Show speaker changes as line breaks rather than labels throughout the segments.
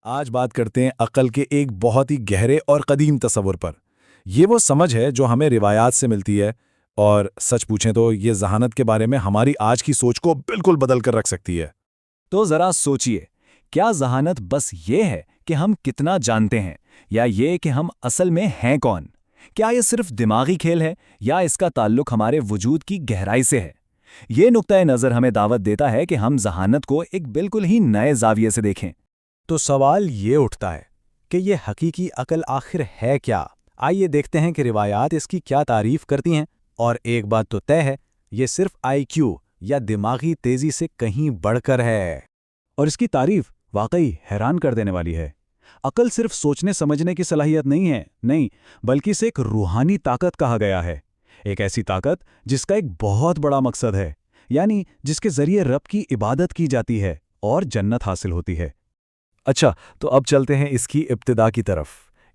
آج بات کرتے ہیں عقل کے ایک بہت ہی گہرے اور قدیم تصور پر۔ یہ وہ سمجھ ہے جو ہمیں روایات سے ملتی ہے، اور سچ پوچھیں تو یہ ذہانت کے بارے میں ہماری آج کی سوچ کو بالکل بدل کر رکھ سکتی ہے۔
تو ذرا سوچئے، کیا ذہانت بس یہ ہے کہ ہم کتنا جانتے ہیں، یا یہ کہ ہم اصل میں ہیں کون؟ کیا یہ صرف دماغی کھیل ہے، یا اس کا تعلق ہمارے وجود کی گہرائی سے ہے؟ یہ نقطۂ نظر ہمیں دعوت دیتا ہے کہ ہم ذہانت کو ایک بالکل ہی نئے زاویے سے دیکھیں۔
تو سوال یہ اٹھتا ہے کہ یہ حقیقی عقل آخر ہے کیا؟ آئیے دیکھتے ہیں کہ روایات اس کی کیا تعریف کرتی ہیں، اور ایک بات تو طے ہے، یہ صرف آئی کیو یا دماغی تیزی سے کہیں بڑھ کر ہے۔
اور اس کی تعریف واقعی حیران کر دینے والی ہے۔ عقل صرف سوچنے سمجھنے کی صلاحیت نہیں، بلکہ اسے ایک روحانی طاقت کہا گیا ہے۔ ایک ایسی طاقت جس کا ایک بہت بڑا مقصد ہے، یعنی جس کے ذریعے رب کی عبادت کی جاتی ہے اور جنت حاصل ہوتی ہے۔
اچھا، تو اب چلتے ہیں اس کی ابتدا کی طرف۔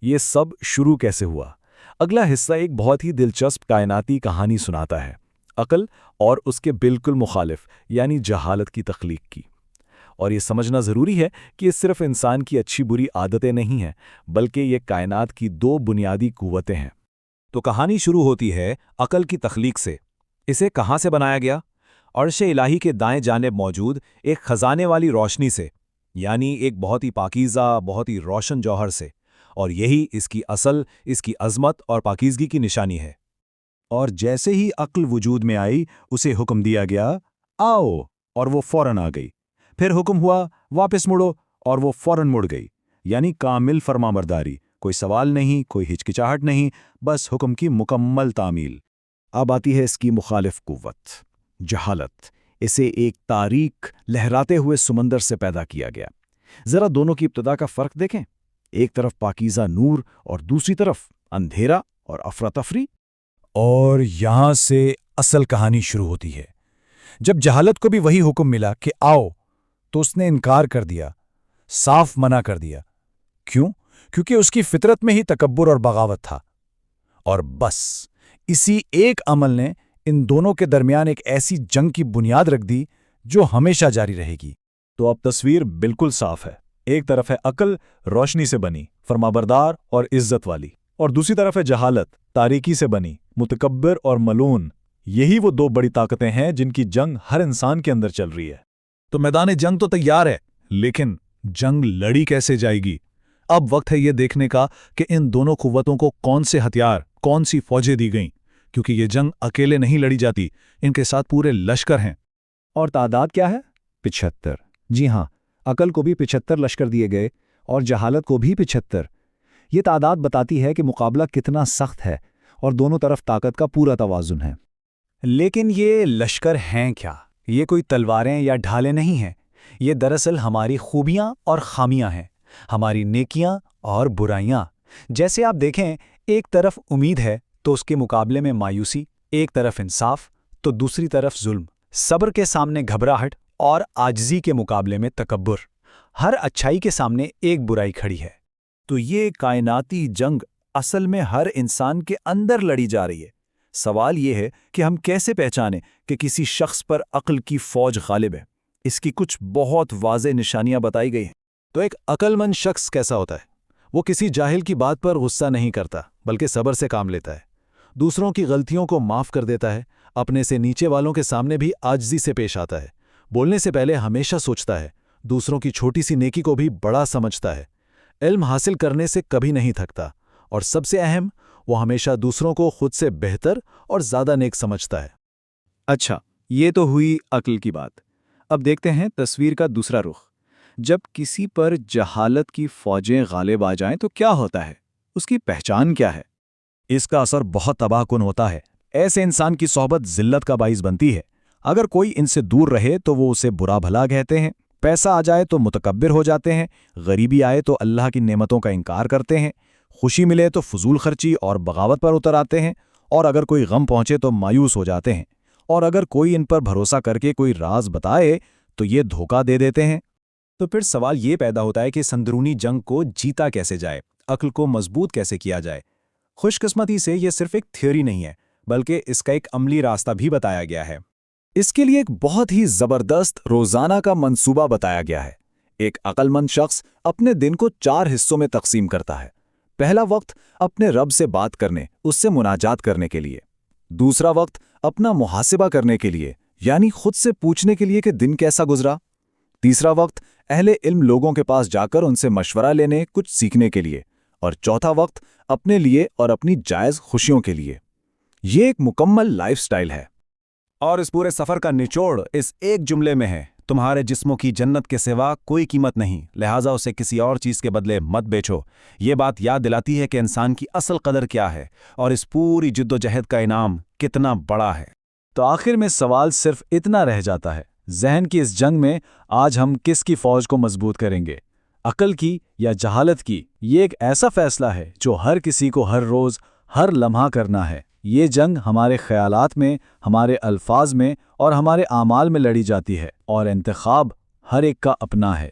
یہ سب شروع کیسے ہوا؟ اگلا حصہ ایک بہت ہی دلچسپ کائناتی کہانی سناتا ہے، عقل اور اس کے بالکل مخالف یعنی جہالت کی تخلیق کی۔ اور یہ سمجھنا ضروری ہے کہ یہ صرف انسان کی اچھی بری عادتیں نہیں ہیں، بلکہ یہ کائنات کی دو بنیادی قوتیں ہیں۔
تو کہانی شروع ہوتی ہے عقل کی تخلیق سے۔ اسے کہاں سے بنایا گیا؟ عرش الہی کے دائیں جانب موجود ایک خزانے والی روشنی سے، یعنی ایک بہت ہی پاکیزہ، بہت ہی روشن جوہر سے، اور یہی اس کی اصل، اس کی عظمت اور پاکیزگی کی نشانی ہے۔ اور جیسے ہی عقل وجود میں آئی، اسے حکم دیا گیا، آؤ، اور وہ فوراً آ گئی۔ پھر حکم ہوا، واپس مڑو، اور وہ فوراً مڑ گئی، یعنی کامل فرمانبرداری، کوئی سوال نہیں، کوئی ہچکچاہٹ نہیں، بس حکم کی مکمل تعمیل۔
اب آتی ہے اس کی مخالف قوت، جہالت۔ اسے ایک تاریک، لہراتے ہوئے سمندر سے پیدا کیا گیا۔ ذرا دونوں کی ابتدا کا فرق دیکھیں، ایک طرف پاکیزہ نور اور دوسری طرف اندھیرا اور افراتفری۔ اور یہاں سے اصل کہانی شروع ہوتی ہے۔ جب جہالت کو بھی وہی حکم ملا کہ آؤ، تو اس نے انکار کر دیا، صاف منع کر دیا۔ کیوں؟ کیونکہ اس کی فطرت میں ہی تکبر اور بغاوت تھا۔ اور بس اسی ایک عمل نے ان دونوں کے درمیان ایک ایسی جنگ کی بنیاد رکھ دی جو ہمیشہ جاری رہے گی۔
تو اب تصویر بالکل صاف ہے۔ ایک طرف ہے عقل، روشنی سے بنی، فرمانبردار اور عزت والی، اور دوسری طرف ہے جہالت، تاریکی سے بنی، متکبر اور ملون۔ یہی وہ دو بڑی طاقتیں ہیں جن کی جنگ ہر انسان کے اندر چل رہی ہے۔
تو میدان جنگ تو تیار ہے، لیکن جنگ لڑی کیسے جائے گی؟ اب وقت ہے یہ دیکھنے کا کہ ان دونوں قوتوں کو کون سے ہتھیار، کون سی فوجیں دی گئیں، کیونکہ یہ جنگ اکیلے نہیں لڑی جاتی، ان کے ساتھ پورے لشکر ہیں۔
اور تعداد کیا ہے؟ 75۔ جی ہاں، عقل کو بھی 75 لشکر دیے گئے، اور جہالت کو بھی 75۔ یہ تعداد بتاتی ہے کہ مقابلہ کتنا سخت ہے، اور دونوں طرف طاقت کا پورا توازن ہے۔
لیکن یہ لشکر ہیں کیا؟ یہ کوئی تلواریں یا ڈھالیں نہیں ہیں۔ یہ دراصل ہماری خوبیاں اور خامیاں ہیں، ہماری نیکیاں اور برائیاں۔ جیسے آپ دیکھیں، ایک طرف امید ہے تو اس کے مقابلے میں مایوسی، ایک طرف انصاف تو دوسری طرف ظلم، صبر کے سامنے گھبراہٹ اور عاجزی کے مقابلے میں تکبر۔ ہر اچھائی کے سامنے ایک برائی کھڑی ہے۔
تو یہ کائناتی جنگ اصل میں ہر انسان کے اندر لڑی جا رہی ہے۔ سوال یہ ہے کہ ہم کیسے پہچانیں کہ کسی شخص پر عقل کی فوج غالب ہے؟ اس کی کچھ بہت واضح نشانیاں بتائی گئی ہیں۔
تو ایک عقل مند شخص کیسا ہوتا ہے؟ وہ کسی جاہل کی بات پر غصہ نہیں کرتا، بلکہ صبر سے کام لیتا ہے۔ دوسروں کی غلطیوں کو معاف کر دیتا ہے، اپنے سے نیچے والوں کے سامنے بھی عاجزی سے پیش آتا ہے۔ بولنے سے پہلے ہمیشہ سوچتا ہے، دوسروں کی چھوٹی سی نیکی کو بھی بڑا سمجھتا ہے۔ علم حاصل کرنے سے کبھی نہیں تھکتا، اور سب سے اہم، وہ ہمیشہ دوسروں کو خود سے بہتر اور زیادہ نیک سمجھتا ہے۔
اچھا، یہ تو ہوئی عقل کی بات۔ اب دیکھتے ہیں تصویر کا دوسرا رخ۔ جب کسی پر جہالت کی فوجیں غالب آ جائیں تو کیا ہوتا ہے؟ اس کی پہچان کیا ہے؟
اس کا اثر بہت تباہ کن ہوتا ہے۔ ایسے انسان کی صحبت ذلت کا باعث بنتی ہے۔ اگر کوئی ان سے دور رہے تو وہ اسے برا بھلا کہتے ہیں، پیسہ آ جائے تو متکبر ہو جاتے ہیں، غریبی آئے تو اللہ کی نعمتوں کا انکار کرتے ہیں، خوشی ملے تو فضول خرچی اور بغاوت پر اتر آتے ہیں، اور اگر کوئی غم پہنچے تو مایوس ہو جاتے ہیں، اور اگر کوئی ان پر بھروسہ کر کے کوئی راز بتائے تو یہ دھوکہ دے دیتے ہیں۔
تو پھر سوال یہ پیدا ہوتا ہے کہ اس اندرونی جنگ کو جیتا کیسے جائے، عقل کو مضبوط کیسے کیا جائے؟ خوش قسمتی سے یہ صرف ایک تھیوری نہیں ہے، بلکہ اس کا ایک عملی راستہ بھی بتایا گیا ہے۔
اس کے لیے ایک بہت ہی زبردست روزانہ کا منصوبہ بتایا گیا ہے۔
ایک عقل مند شخص اپنے دن کو 4 حصوں میں تقسیم کرتا ہے۔ پہلا وقت اپنے رب سے بات کرنے، اس سے مناجات کرنے کے لیے۔ دوسرا وقت اپنا محاسبہ کرنے کے لیے، یعنی خود سے پوچھنے کے لیے کہ دن کیسا گزرا۔ تیسرا وقت اہل علم لوگوں کے پاس جا کر ان سے مشورہ لینے، کچھ سیکھنے کے لیے۔ اور چوتھا وقت اپنے لیے اور اپنی جائز خوشیوں کے لیے۔ یہ ایک مکمل لائف سٹائل ہے۔
اور اس پورے سفر کا نچوڑ اس ایک جملے میں ہے: تمہارے جسموں کی جنت کے سوا کوئی قیمت نہیں، لہٰذا اسے کسی اور چیز کے بدلے مت بیچو۔ یہ بات یاد دلاتی ہے کہ انسان کی اصل قدر کیا ہے اور اس پوری جد و جہد کا انعام کتنا بڑا ہے۔
تو آخر میں سوال صرف اتنا رہ جاتا ہے، ذہن کی اس جنگ میں آج ہم کس کی فوج کو مضبوط کریں گے؟ عقل کی یا جہالت کی؟ یہ ایک ایسا فیصلہ ہے جو ہر کسی کو ہر روز، ہر لمحہ کرنا ہے۔ یہ جنگ ہمارے خیالات میں، ہمارے الفاظ میں اور ہمارے اعمال میں لڑی جاتی ہے، اور انتخاب ہر ایک کا اپنا ہے۔